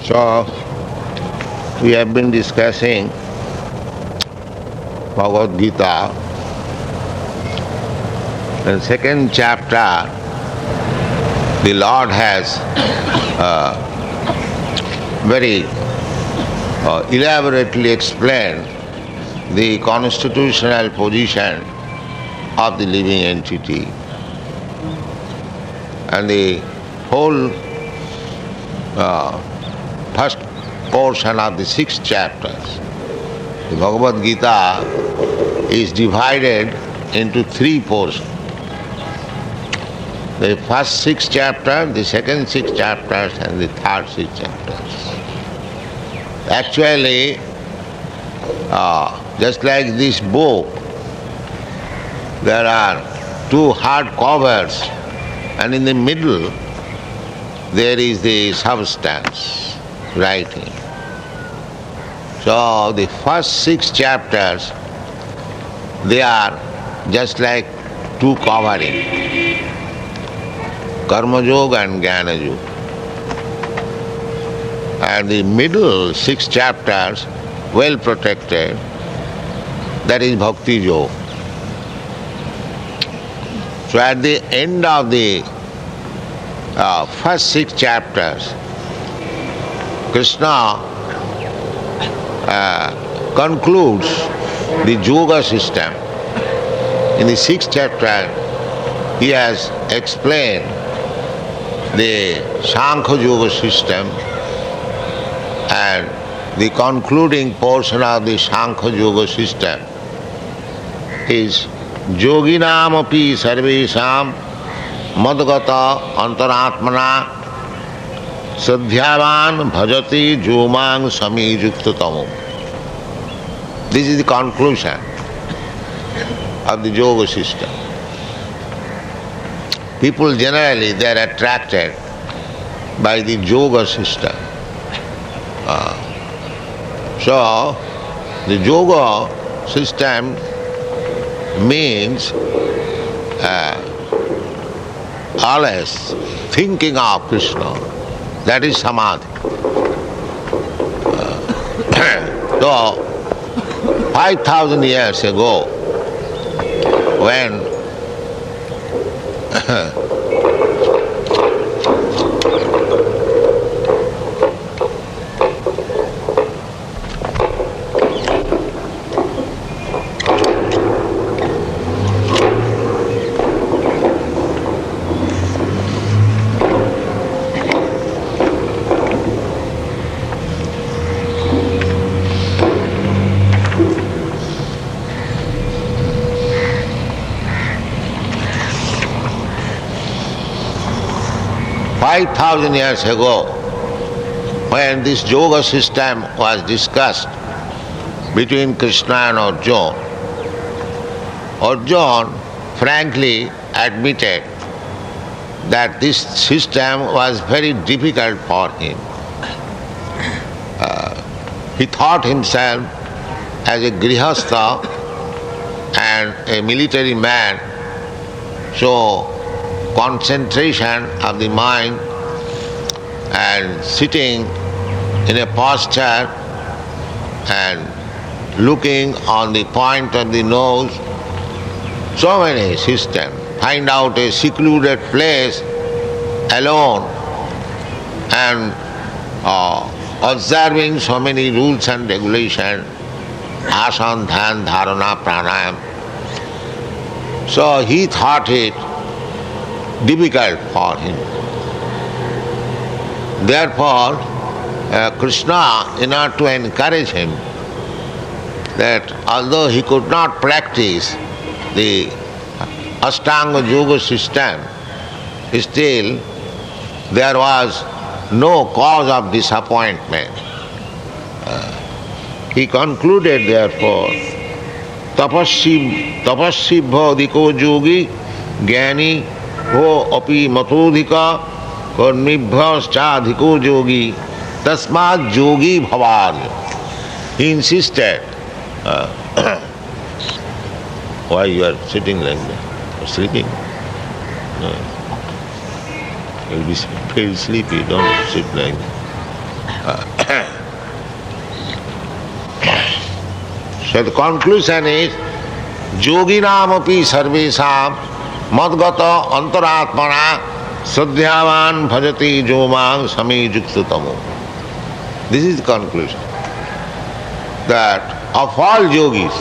So, we have been discussing Bhagavad Gita. In second chapter, the Lord has very elaborately explained the constitutional position of the living entity. And the whole first portion of the 6 chapters, the Bhagavad Gita, is divided into 3 portions. The first 6 chapters, the second 6 chapters, and the third 6 chapters. Actually, just like this book, there are 2 hard covers, and in the middle there is the substance, writing. So the first 6 chapters, they are just like 2 covering, karma yoga and jnana yoga. And the middle 6 chapters, well protected, that is bhakti yoga. So at the end of the first 6 chapters, Krishna concludes the yoga system. In the 6th chapter, he has explained the Sankhya yoga system, and the concluding portion of the Sankhya yoga system is yoginam api sarvesham mad-gatenantar-atmana sadhyavan bhajati jomang samijuktatamam. This is the conclusion of the yoga system. People generally, they are attracted by the yoga system. So, the yoga system means always thinking of Krishna. That is samadhi. So, 5,000 years ago, when $5,000 years ago, when this yoga system was discussed between Krishna and Arjuna, Arjuna frankly admitted that this system was very difficult for him. He thought himself as a grihastha and a military man, so concentration of the mind and sitting in a posture and looking on the point of the nose, so many systems. Find out a secluded place alone and observing so many rules and regulations, asana, dhyan, dharana, pranayam. So he thought it difficult for him. Therefore, Krishna, in order to encourage him, that although he could not practice the Ashtanga Yoga system, still there was no cause of disappointment. He concluded, therefore, tapasvibhyo dhiko yogi jnanibhyo api mato dhikah karmibhyas dhiko yogi tasmad yogi bhavarjuna. He insisted. Why you are sitting like that? Sleeping? No. You'll be feel sleepy, don't sit like that. So the conclusion is, yoginam api sarvesham mad-gatenantar-atmana sadhyavan bhajati jomang sami yuktutamo. This is the conclusion. That of all yogis,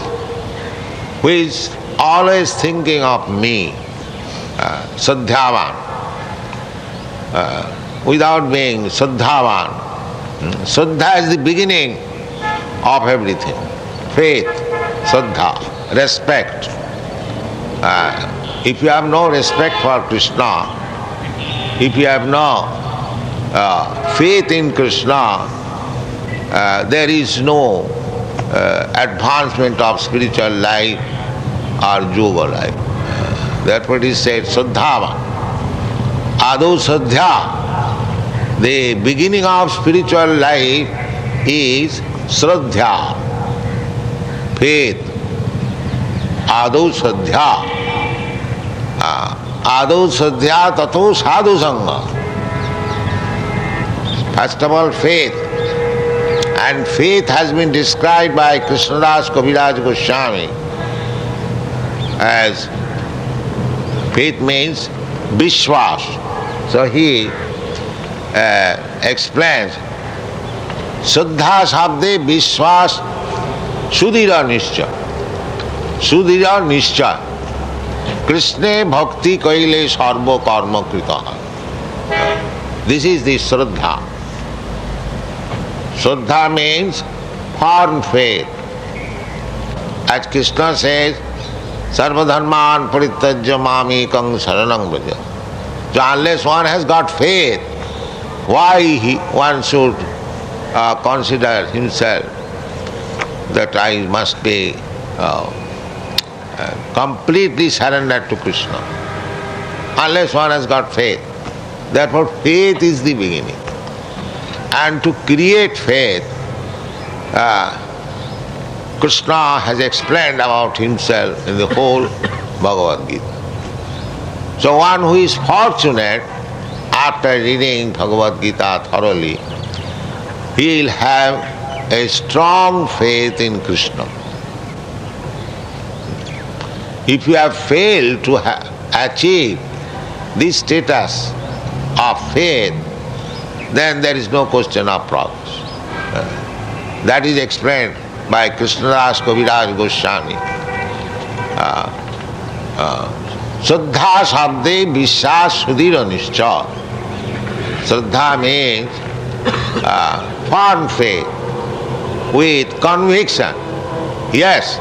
who is always thinking of me, sadhyavan, without being sadhavan. Saddha is the beginning of everything. Faith, saddha, respect. If you have no respect for Krishna, if you have no faith in Krishna, there is no advancement of spiritual life or yoga life. Therefore it is said, saddhava. Ado saddhya. The beginning of spiritual life is shraddha, faith. Ado saddhya. Ado saddhya tato sadhu sangha. First of all, faith. And faith has been described by Krishnadas Kaviraj Goswami as, faith means vishwas. So he explains, Saddha Shabde Vishwas Sudhira Nishcha. Sudhira Nishcha. Krishne Bhakti Kaile Sarva Karma Kritaha. This is the Shraddha. Shraddha means firm faith. As Krishna says, Sarva dharman parityajya mamekam saranam vraja. So unless one has got faith, why one should consider himself that I must be completely surrendered to Krishna? Unless one has got faith. Therefore faith is the beginning. And to create faith, Krishna has explained about himself in the whole Bhagavad Gita. So one who is fortunate, after reading Bhagavad Gita thoroughly, he will have a strong faith in Krishna. If you have failed to achieve this status of faith, then there is no question of progress. That is explained by Krishnadas Kaviraj Goswami. Shraddha Shabde Vishwas Sudhira Nishcha. Shraddha means firm faith with conviction. Yes,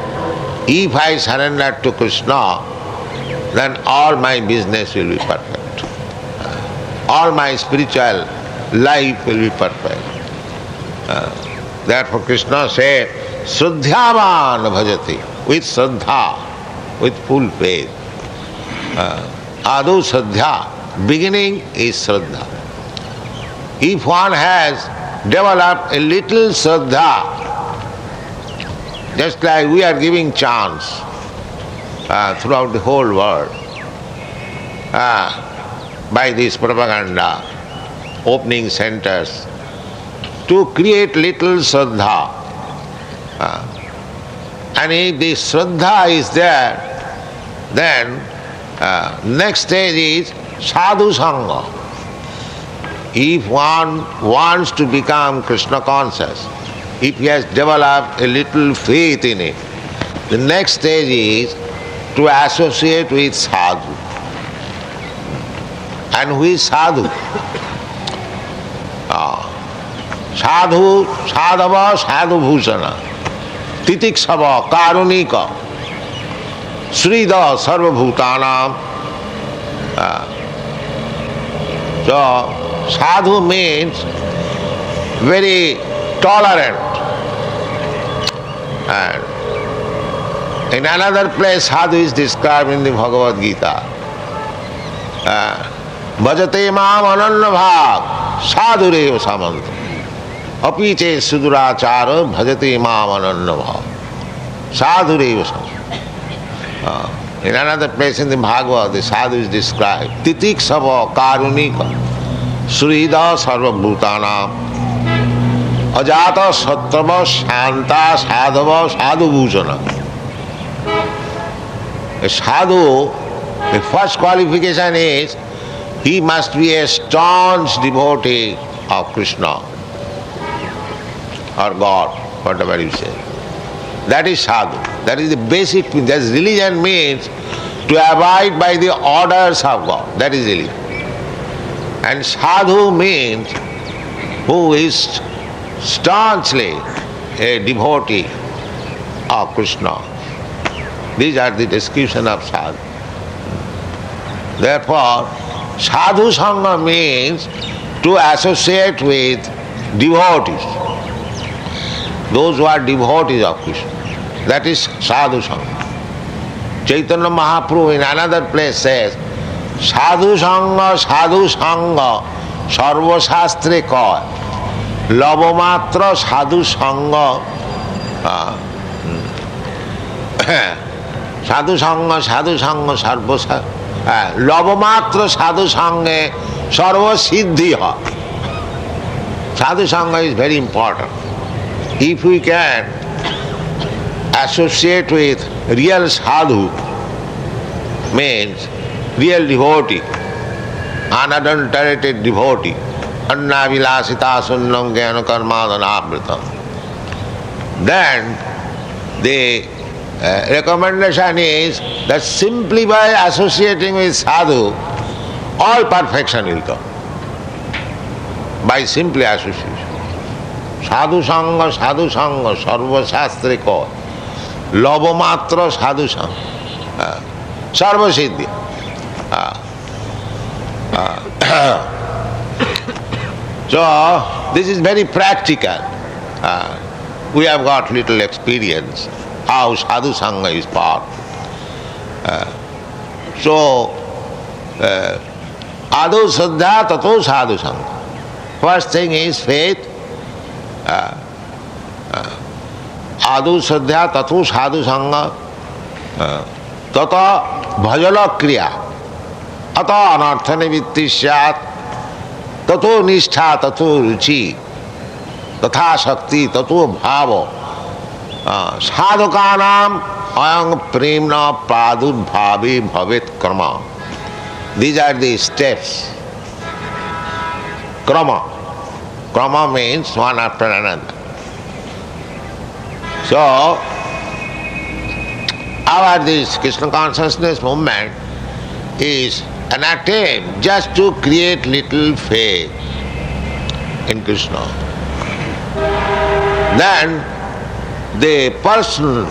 if I surrender to Krishna, then all my business will be perfect. All my spiritual life will be perfect. Therefore Krishna said, Shraddhyavan bhajati, with Shraddha, with full faith. Ado Shraddha, beginning is Shraddha. If one has developed a little Shraddha, just like we are giving chance throughout the whole world by this propaganda, opening centers, to create little Shraddha. And if this Shraddha is there, then next stage is sadhu sangha. If one wants to become Krishna conscious, if he has developed a little faith in it, the next stage is to associate with sadhu. And who is sadhu? Sadhu, sadhava, sadhu bhusana, titiksava, karunika, Srila sarva bhutanam. So sadhu means very tolerant. And in another place sadhu is described in the Bhagavad Gita. Bhajate mam ananya bhag sadhureva samanta. Apiche sudurachara bhajate mam ananya bhag sadhureva samanta. In another place in the Bhagavad, the sadhu is described. Titiksava karunika Srila sarva bhutanam ajata sattva shanta sadhava sadhubhusana. A sadhu, the first qualification is he must be a staunch devotee of Krishna or God, whatever you say. That is sadhu. That is the basic thing. That religion means to abide by the orders of God. That is religion. And sadhu means who is staunchly a devotee of Krishna. These are the description of sadhu. Therefore, sadhu sangha means to associate with devotees. Those who are devotees of Krishna. That is sadhu sangha. Chaitanya Mahaprabhu in another place says, sadhu sangha sarva shastre kaya, labamatra sadhu sangha sadhu sangha sarva labamatra sadhu sangha sarva siddhiha. Sadhu sangha is very important. If we can associate with real sadhu, means real devotee, unadulterated devotee, annavilasita sunnam jnana karmadana, then the recommendation is that simply by associating with sadhu, all perfection will come. By simply association. Sadhu sangha, sarva shastre ko, labamatra sadhu sangha, sarva siddhi. So, this is very practical. We have got little experience how sadhu sangha is powerful. Adu saddha tato sadhu sangha. First thing is faith. Adu saddha tato sadhu sangha. Tata bhajana kriya. Ata anartha nivitti syat. Tato nishtha tato ruchi. Tatha shakti tato bhava. Sadhukanam ayang premna pradudbhavi bhavet karma. These are the steps. Krama. Krama means one after another. So, our this Krishna consciousness movement is an attempt just to create little faith in Krishna. Then the person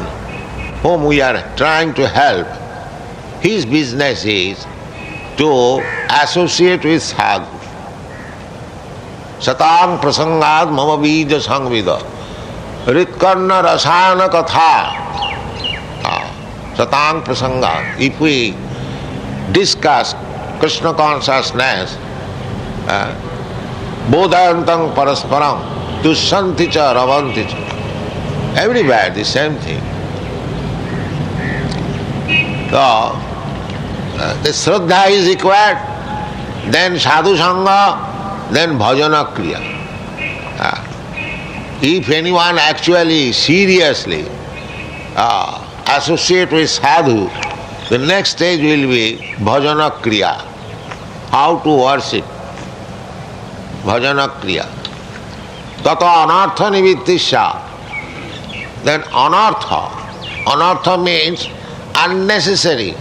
whom we are trying to help, his business is to associate with sadhu. Satang prasangad mama bija sangvida ritkarna rasana katha. Satang prasangad. If we discuss Krishna consciousness, bodhayantang parasparam dushanti cha ravanti cha. Everywhere the same thing. So, the Shraddha is required, then sadhu sangha, then bhajana kriya. If anyone actually seriously associate with sadhu, the next stage will be bhajana kriya. How to worship? Bhajana kriya. Tata anartha nivittisya. Then anartha. Anartha means unnecessary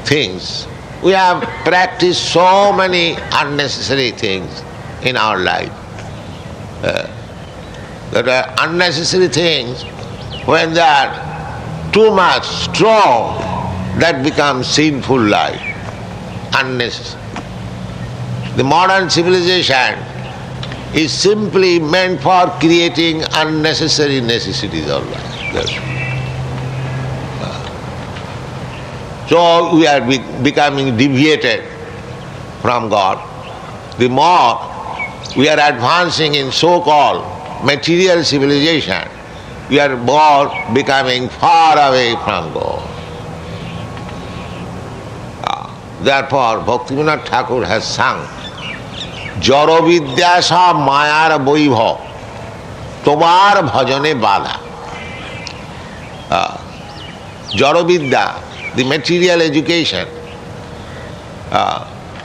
things. We have practiced so many unnecessary things in our life. There are unnecessary things, when they are too much strong, that becomes sinful life. Unnecessary. The modern civilization is simply meant for creating unnecessary necessities of life. So we are becoming deviated from God. The more we are advancing in so-called material civilization, we are more becoming far away from God. Therefore, Bhaktivinoda Thakur has sung, Jaro Vidyasa Mayar Boibha tomar bhajane badha. Jaravidya, the material education,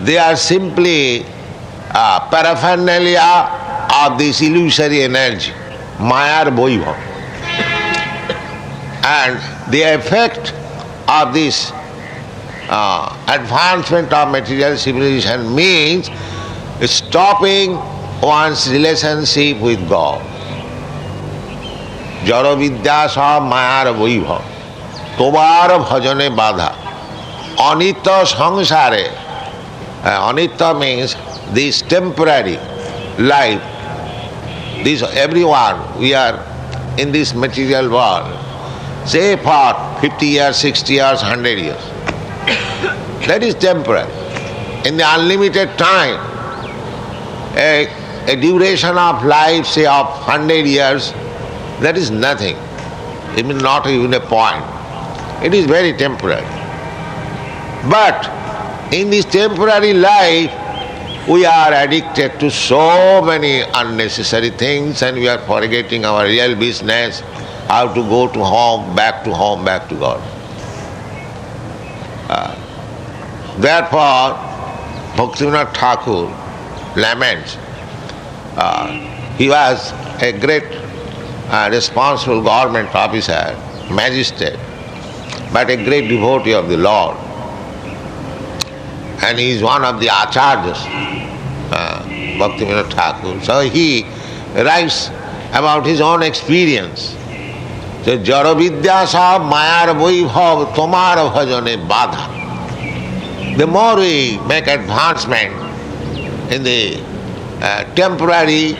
they are simply paraphernalia of this illusory energy, mayar boibhav. And the effect of this advancement of material civilization means stopping one's relationship with God. Jaravidya sa mayar boibhav. Tobar bhajane badha. Anitya sangsare. Anitya means this temporary life. This everyone, we are in this material world. Say for 50 years, 60 years, 100 years. That is temporary. In the unlimited time, a duration of life, say of 100 years, that is nothing. Even not even a point. It is very temporary. But in this temporary life, we are addicted to so many unnecessary things and we are forgetting our real business, how to go to home, back to God. Therefore, Bhaktivinoda Thakur laments. He was a great responsible government officer, magistrate, but a great devotee of the Lord. And he is one of the acharyas, Bhaktivinoda Thakur. So he writes about his own experience. So, Jaravidya sa mayar vaibhav tomar bhajane badha. The more we make advancement in the temporary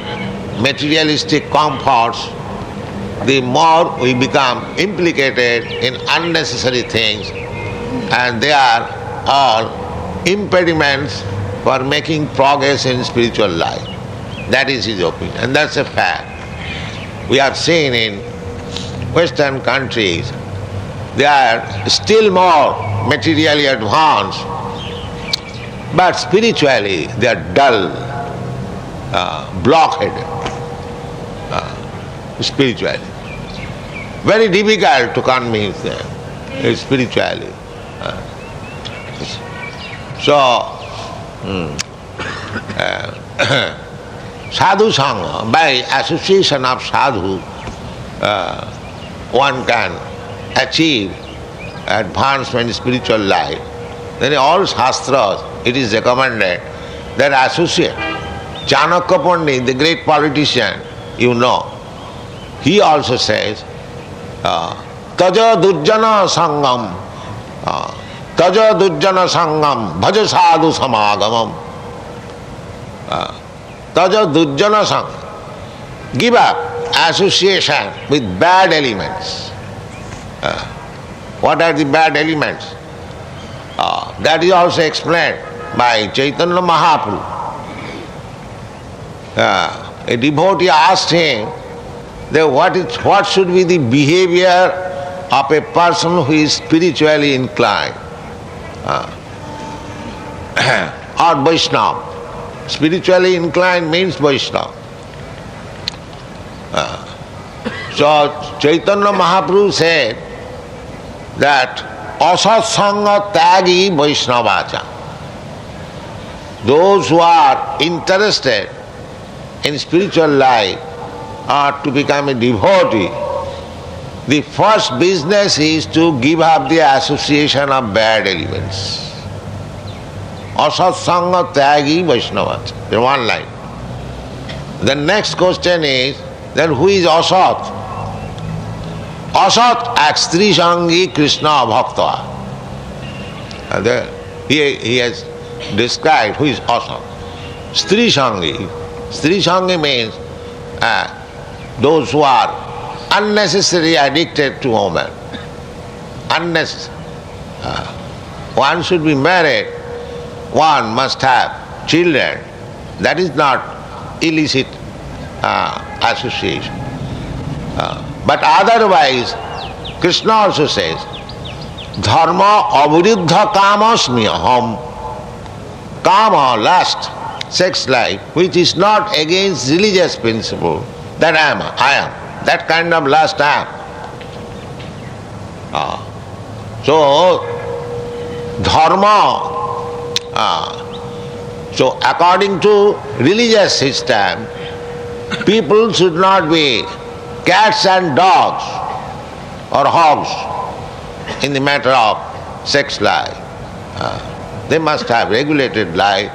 materialistic comforts, the more we become implicated in unnecessary things, and they are all impediments for making progress in spiritual life. That is his opinion, and that's a fact. We have seen in Western countries, they are still more materially advanced, but spiritually they are dull, blockheaded, spiritually. Very difficult to convince them spiritually. Sadhu Sangha, by association of sadhu, one can achieve advancement in spiritual life. Then in all shastras it is recommended that associate. Chanakya Pandit, the great politician, you know, he also says, Taja durjana sangam, Taja durjana sangam, bhaja sadhu samagamam. Taja durjana sangam. Give up association with bad elements. What are the bad elements? That is also explained by Chaitanya Mahaprabhu. A devotee asked him that what should be the behavior of a person who is spiritually inclined, or Vaishnava. Spiritually inclined means Vaishnava. So Chaitanya Mahaprabhu said that asat sanga tyagi Vaishnavacha. Those who are interested in spiritual life or to become a devotee, the first business is to give up the association of bad elements. Asat sanga tyagi Vaishnavacha. In one line. The next question is, then who is asat? Asat akstri sangi Krishna bhakta. And there he has described who is asat. Stri sangi. Stri sangi means those who are unnecessarily addicted to women. Unnecessary. One should be married, one must have children. That is not illicit association. But otherwise, Krishna also says, Dharma aviruddha kamasmi aham. Kama, lust, sex life, which is not against religious principle, that I am. That kind of lust I am. So, dharma. So according to religious system, people should not be cats and dogs or hogs in the matter of sex life. They must have regulated life,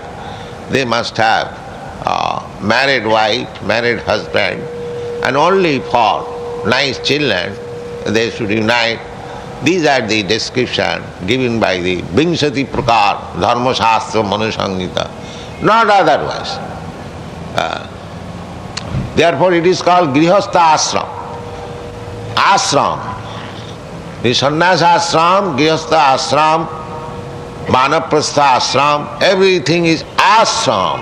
they must have married wife, married husband, and only for nice children they should unite. These are the description given by the Vimsati Prakar Dharma Shastra Manusangita, not otherwise. Therefore it is called Grihastha Ashram. Ashram. The Sannyasa Ashram, Grihastha Ashram, Vanaprastha Ashram, everything is ashram.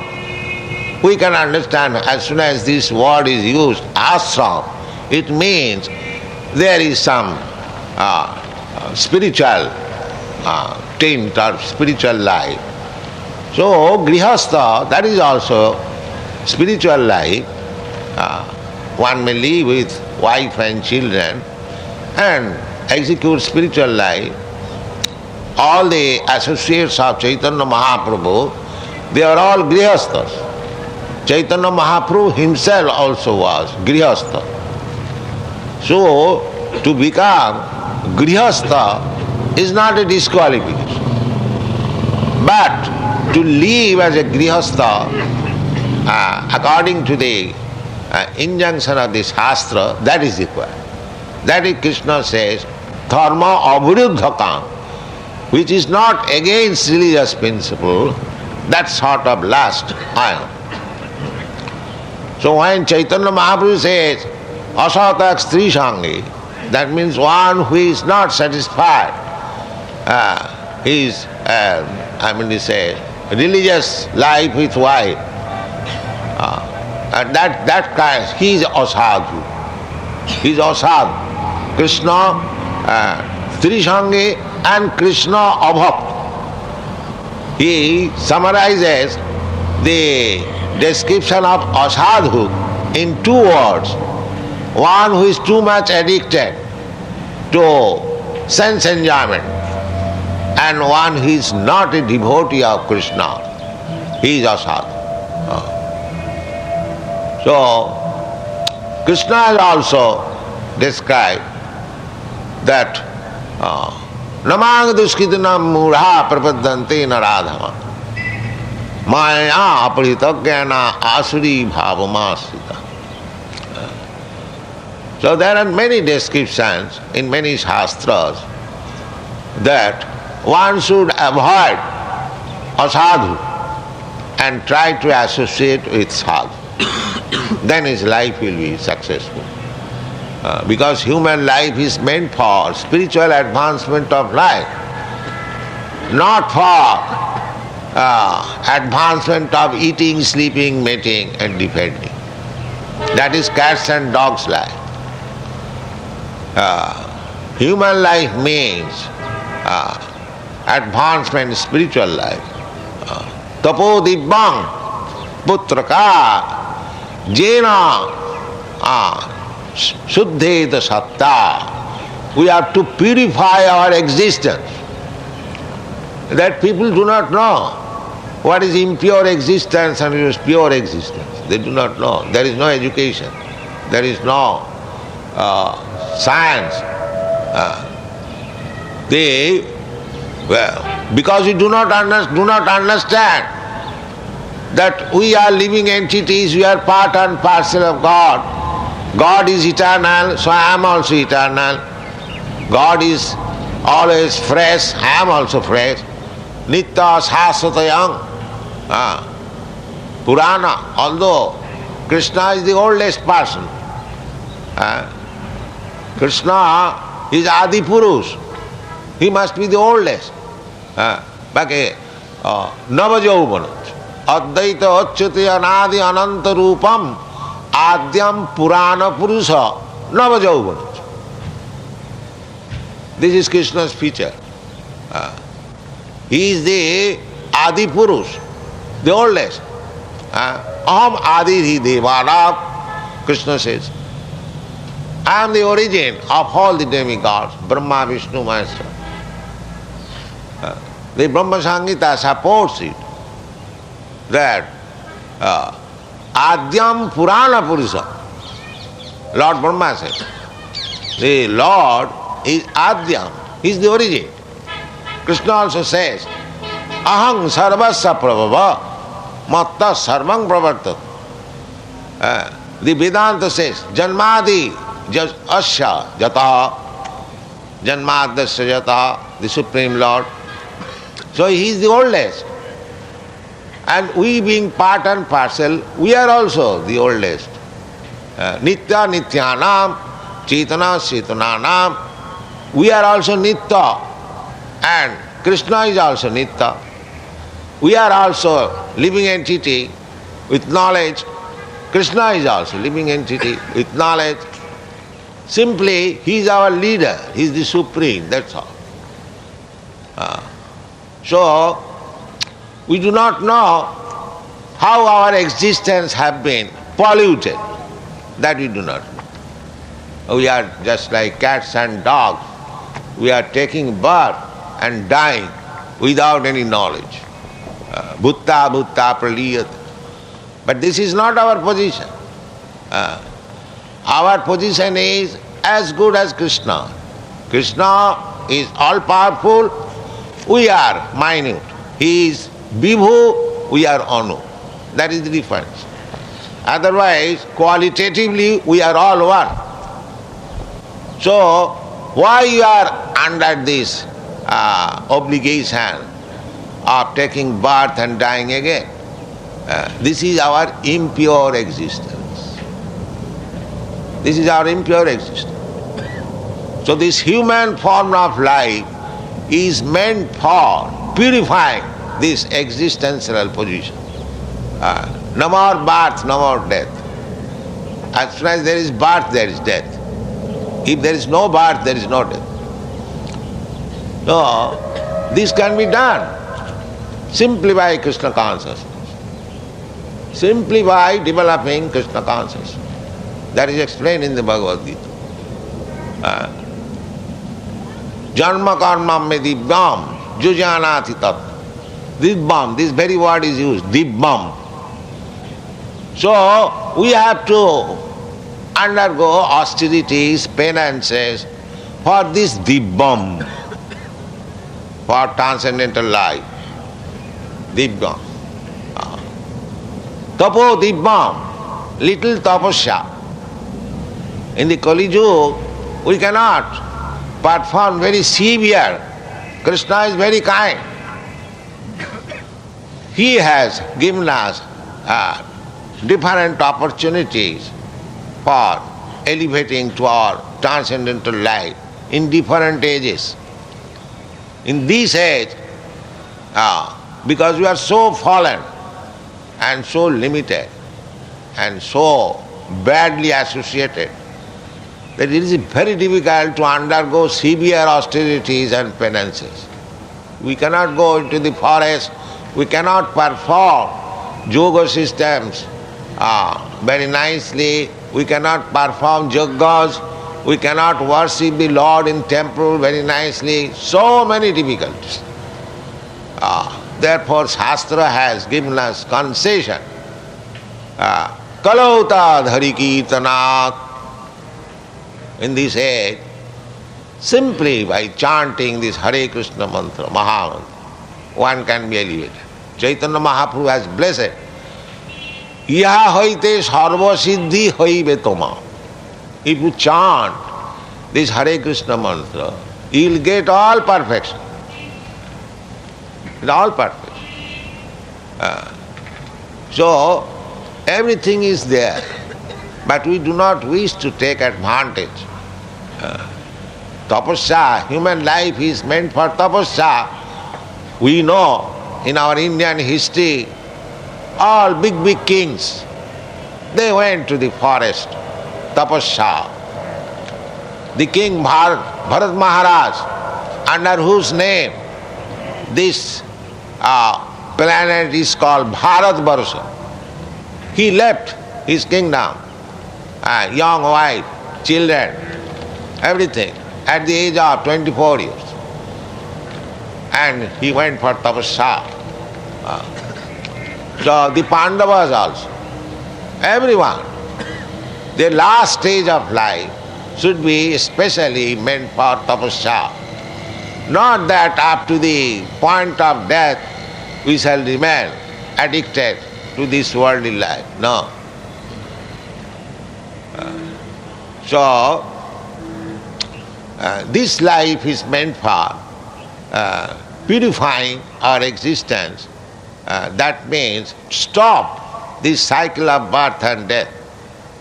We can understand as soon as this word is used, ashram, it means there is some spiritual tint or spiritual life. So, grihastha, that is also spiritual life. One may live with wife and children and execute spiritual life. All the associates of Chaitanya Mahaprabhu, they are all grihasthas. Chaitanya Mahaprabhu himself also was grihastha. So, to become grihastha is not a disqualification. But to live as a grihastha, according to the injunction of the Shastra, that is required. That is Krishna says, dharma aviruddhakam, which is not against religious principle, that sort of lust I am. So when Chaitanya Mahaprabhu says, asatak strisangi, that means one who is not satisfied, his, he says, religious life with wife, that kind, he is asadhu. He is asadhu. Krishna, strisangi and Krishna abhakt. He summarizes the description of asadhu in 2 words. One who is too much addicted to sense enjoyment, and one who is not a devotee of Krishna, he is asadhu. So, Krishna has also described that namang duskitanam mudha prapaddante naradhama maya aparitagyana asuri bhavamasita. So there are many descriptions in many shastras that one should avoid asadhu and try to associate with sadhu. Then his life will be successful. Because human life is meant for spiritual advancement of life, not for advancement of eating, sleeping, mating and defending. That is cats and dogs' life. Human life means advancement, spiritual life. Tapo dibbang putraka jena Shuddheta satta. We have to purify our existence. That people do not know what is impure existence and what is pure existence. They do not know. There is no education. There is no science. Because we do not understand that we are living entities, we are part and parcel of God. God is eternal, so I am also eternal. God is always fresh, I am also fresh. Nitya sasvatayam. Purana, although Krishna is the oldest person. Krishna is Adi Purush. He must be the oldest. Navajauvanat. Advaita achyati anadi ananta rupam adyam purana purusha navajauvanat. This is Krishna's feature. He is the Adi Purush, the oldest. Aham Adi Devanam Krishna says, I am the origin of all the demigods, Brahma, Vishnu, Maheshwara. The Brahma Samhita supports it, that Adyam Purana Purusha, Lord Brahma says, the Lord is Adyam, he is the origin. Krishna also says, Aham sarvasya prabhava, matta sarvang pravartat. The Vedanta says, Janmadi asya jata, Janmadasya jata, the Supreme Lord. So he is the oldest. And we being part and parcel, we are also the oldest. Nitya nityanam, chetana chetananam, we are also nitya. And Krishna is also nitya. We are also living entity with knowledge. Krishna is also living entity with knowledge. Simply, he is our leader, he is the supreme, that's all. So, we do not know how our existence have been polluted. That we do not know. We are just like cats and dogs. We are taking birth and dying without any knowledge. Bhutta bhutta praliyat. But this is not our position. Our position is as good as Krishna. Krishna is all-powerful, we are minute. He is Vibhu, we are Anu. That is the difference. Otherwise, qualitatively, we are all one. So, why you are under this obligation of taking birth and dying again? This is our impure existence. This is our impure existence. So this human form of life is meant for purifying this existential position. No more birth, no more death. As soon as there is birth, there is death. If there is no birth, there is no death. So, this can be done simply by Krishna consciousness. Simply by developing Krishna consciousness. That is explained in the Bhagavad Gita. Janma karma me dibbam jujanati tat. Dibbam, this very word is used, dibbam. So, we have to undergo austerities, penances for this dibbam, for transcendental life. Dibbam. Tapo dibbam, little tapasya. In the Kali Yuga, we cannot perform very severe. Krishna is very kind. He has given us different opportunities for elevating to our transcendental life in different ages. In this age, because we are so fallen and so limited and so badly associated, that it is very difficult to undergo severe austerities and penances. We cannot go into the forest, we cannot perform yoga systems very nicely, we cannot perform yogas, we cannot worship the Lord in temple very nicely, so many difficulties. Therefore Shastra has given us concession. Kalauta dhari-kirtanat. In this age, simply by chanting this Hare Krishna mantra, Maha mantra, one can be elevated. Chaitanya Mahaprabhu has blessed. Iha hoite sarva siddhi hoibe toma. If you chant this Hare Krishna mantra, you will get all perfection. All perfection. So, everything is there. But we do not wish to take advantage. Tapasya, human life is meant for tapasya. We know in our Indian history, all big kings, they went to the forest, tapasya. The king Bharat Maharaj, under whose name this planet is called Bharat Varsha, he left his kingdom young wife, children, everything, at the age of 24 years. And he went for tapasya. So the Pandavas also, everyone, their last stage of life should be especially meant for tapasya. Not that up to the point of death we shall remain addicted to this worldly life. No. This life is meant for purifying our existence. That means stop this cycle of birth and death.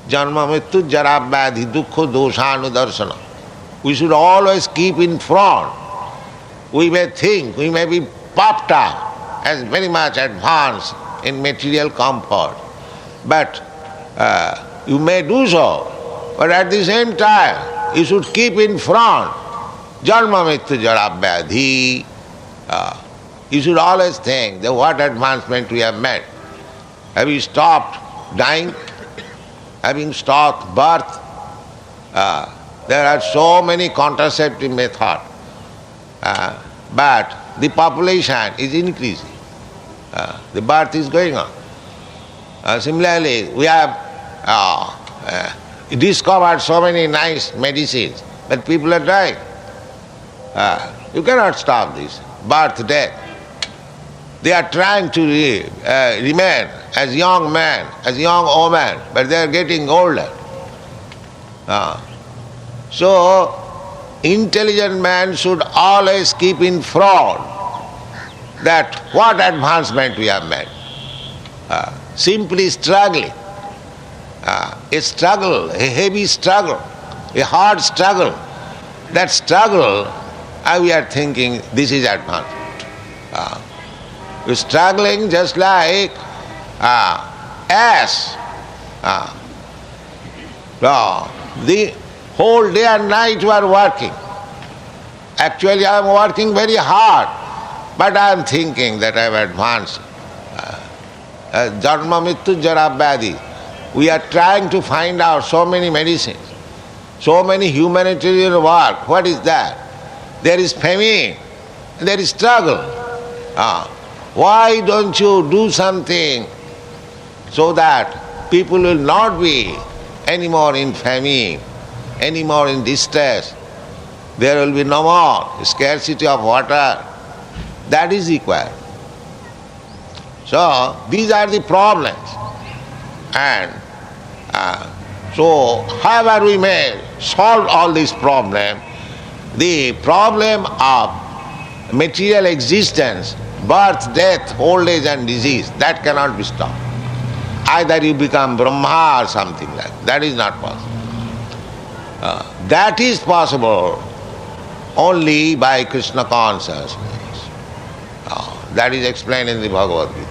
Janma mrityu jara vyadhi dhiko doshanudarsana. We should always keep in front. We may think, we may be puffed up as very much advanced in material comfort, but you may do so, but at the same time you should keep in front janma mrityu jara vyadhi. You should always think that what advancement we have made. Have you stopped dying? Having stopped birth? There are so many contraceptive methods, but the population is increasing. The birth is going on. Similarly, we have discovered so many nice medicines, but people are dying. You cannot stop this birth, death. They are trying to remain as young men, as young women, but they are getting older. So, intelligent man should always keep in front that what advancement we have made. Simply struggling. A struggle, a heavy struggle, a hard struggle. That struggle, we are thinking this is advancement. We're struggling just like ass. The whole day and night you are working. Actually I am working very hard, but I am thinking that I have advanced. Janma mrityu jara vyadhi. We are trying to find out so many medicines, so many humanitarian work. What is that? There is famine, there is struggle. Why don't you do something so that people will not be anymore in famine, anymore in distress? There will be no more scarcity of water. That is required. So, these are the problems. And so, however we may solve all these problems, the problem of material existence, birth, death, old age and disease, that cannot be stopped. Either you become Brahma or something like that. That is not possible. That is possible only by Krishna consciousness. That is explained in the Bhagavad Gita.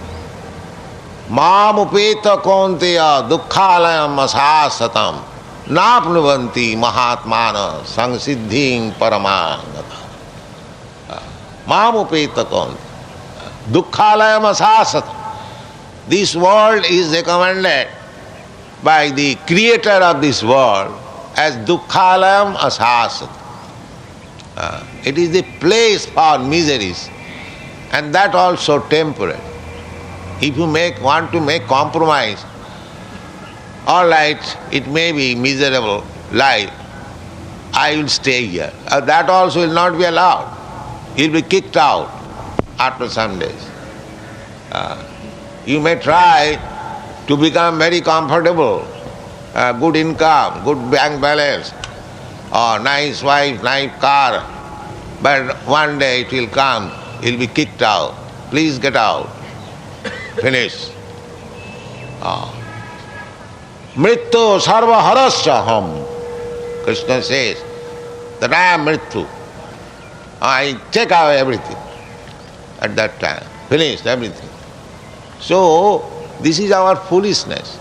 Mam upeta kaunteya dukkhalayam asasatam napnuvanti mahatmana samsiddhim paramangata. Mam upeta kaunteya dukkhalayam asasatam. This world is recommended by the creator of this world as dukkhalayam asasatam. It is the place for miseries, and that also temporary. If you want to make compromise, all right, it may be miserable life, I will stay here. That also will not be allowed. You will be kicked out after some days. You may try to become very comfortable, good income, good bank balance, or nice wife, nice car, but one day it will come, you will be kicked out. Please get out. Finish. Mrityu sarva harasya ham. Krishna says that I am Mrityu. I take away everything at that time. Finished everything. So, this is our foolishness,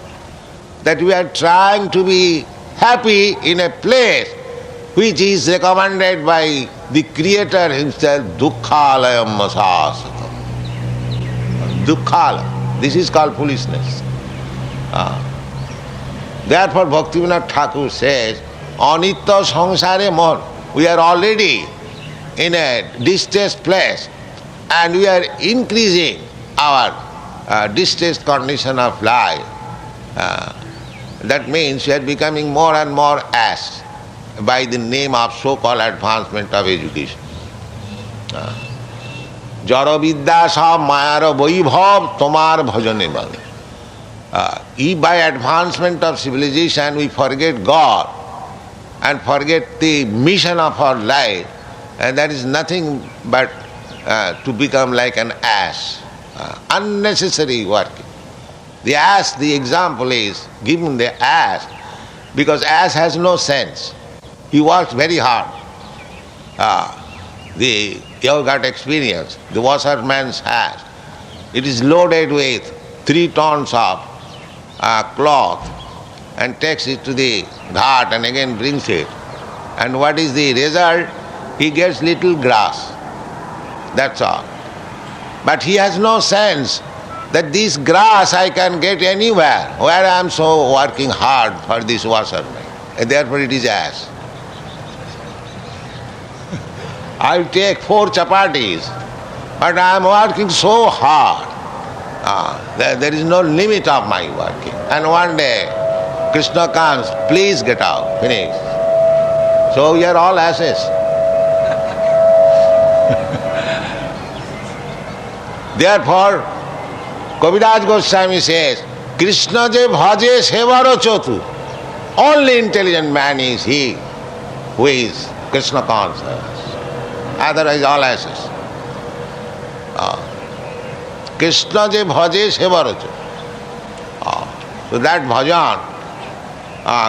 that we are trying to be happy in a place which is recommended by the Creator himself, dukkhalayam asasatam. Dukkhalayam. This is called foolishness. Therefore Bhaktivinoda Thakur says, Anitya sangsare mon. We are already in a distressed place and we are increasing our distressed condition of life. That means we are becoming more and more ass by the name of so-called advancement of education. Jara vidya sa mayar vaibhav tomar bhajane bhage. If by advancement of civilization we forget God and forget the mission of our life, and that is nothing but to become like an ass. Unnecessary working. The ass, the example is given the ass because ass has no sense. He works very hard. The you got experience. The washerman's ass. It is loaded with 3 tons of cloth and takes it to the ghat and again brings it. And what is the result? He gets little grass. That's all. But he has no sense that this grass I can get anywhere, where I am so working hard for this washerman. And therefore it is ass. I'll take 4 chapatis, but I am working so hard. There is no limit of my working. And one day, Krishna comes, please get out, finish. So we are all asses. Therefore, Kaviraj Goswami says, Krishna je bhaje sevaro chotu. Only intelligent man is he who is Krishna conscious. Otherwise all asses. Krishna je bhaje sevaro chotu. So that bhajan,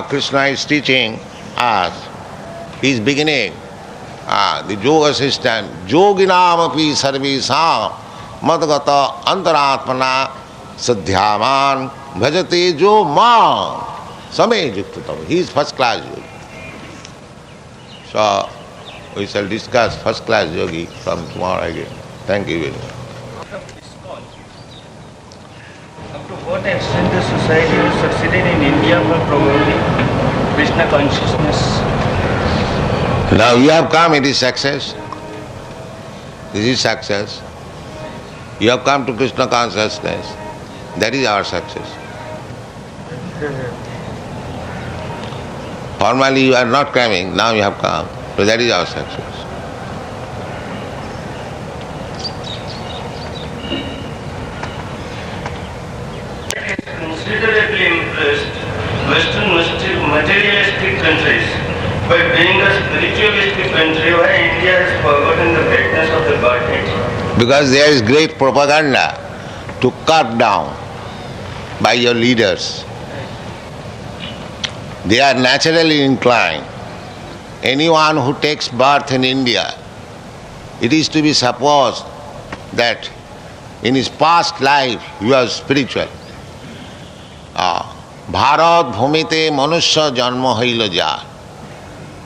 Krishna is teaching us. He is beginning the yoga system. Yoginam api sarvesam mad-gatenantar-atmana sadhyaman bhajate jo mam samay yuktatam. He is first class yogi. So we shall discuss first class yogi from tomorrow again. Thank you very much. Up to what extent the society has succeeded in India for promoting Krishna consciousness? Now you have come, it is success. This is success. You have come to Krishna consciousness. That is our success. Formally you are not coming, now you have come. So that is our success. Considerably impressed Western materialistic countries by being a spiritualistic country, why India has forgotten the greatness of the Godhead? Because there is great propaganda to cut down by your leaders. They are naturally inclined. Anyone who takes birth in India, it is to be supposed that in his past life he was spiritual. Bharat bhumite manusya janma haila ja.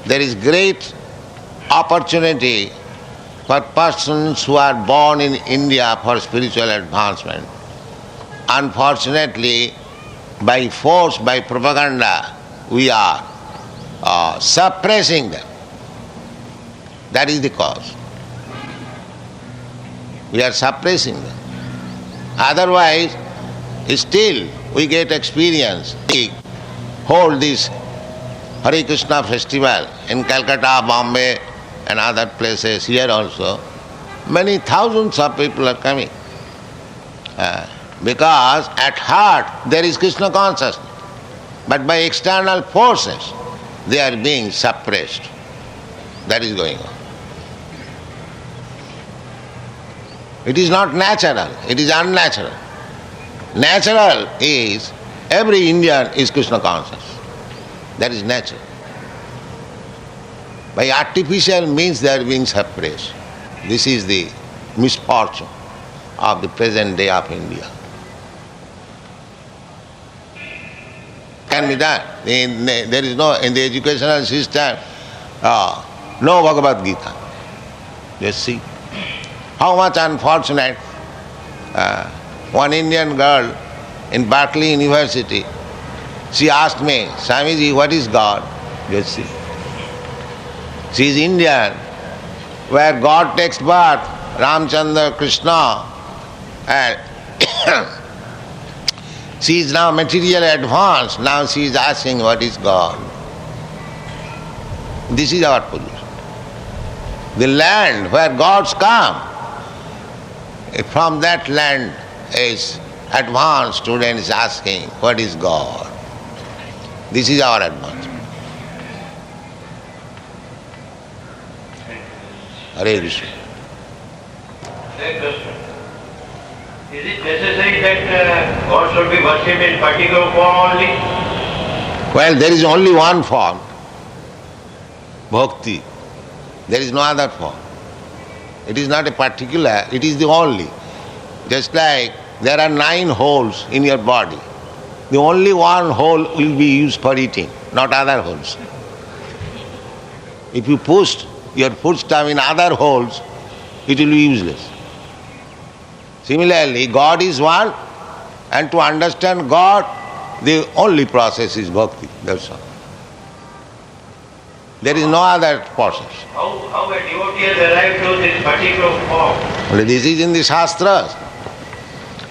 There is great opportunity for persons who are born in India for spiritual advancement. Unfortunately, by force, by propaganda, we are suppressing them. That is the cause. We are suppressing them. Otherwise, still we get experience. We hold this Hare Krishna festival in Calcutta, Bombay and other places, here also. Many thousands of people are coming. Because at heart there is Krishna consciousness. But by external forces they are being suppressed. That is going on. It is not natural, it is unnatural. Natural is every Indian is Krishna conscious. That is natural. By artificial means they are being suppressed. This is the misfortune of the present day of India. Can be done. There is no, in the educational system, no Bhagavad Gita. Just see. How much unfortunate. One Indian girl in Berkeley University, She asked me, Swamiji, what is God? Just see. She is Indian, where God takes birth, Ramchandra, Krishna, and she is now materially advanced. Now she is asking what is God. This is our position. The land where gods come, from that land is advanced student is asking what is God. This is our advancement. Hare Krishna. Hare Krishna. Is it necessary that God should be worshipped in particular form only? Well, there is only one form, bhakti. There is no other form. It is not a particular, it is the only. Just like there are 9 holes in your body. The only one hole will be used for eating, not other holes. If you push your footstep in other holes, it will be useless. Similarly, God is one, and to understand God, the only process is bhakti. That's all. There is no other process. How a devotee has arrived to this particular form? Well, this is in the Shastras.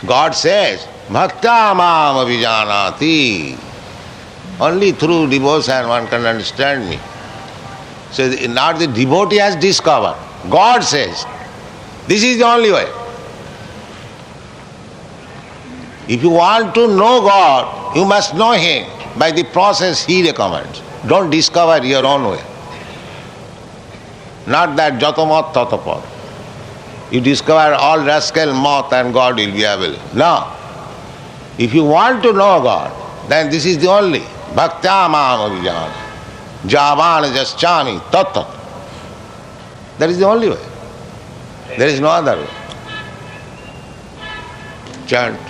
God says, Bhakta mam abhijanati. Only through devotion one can understand me. So not the devotee has discovered. God says, this is the only way. If you want to know God, you must know Him by the process He recommends. Don't discover your own way. Not that jatamat tatapad. You discover all rascal moth and God will be available. No. If you want to know God, then this is the only. Bhakta mam abhijan. Javan jaschami tatat. That is the only way. There is no other way. Chant.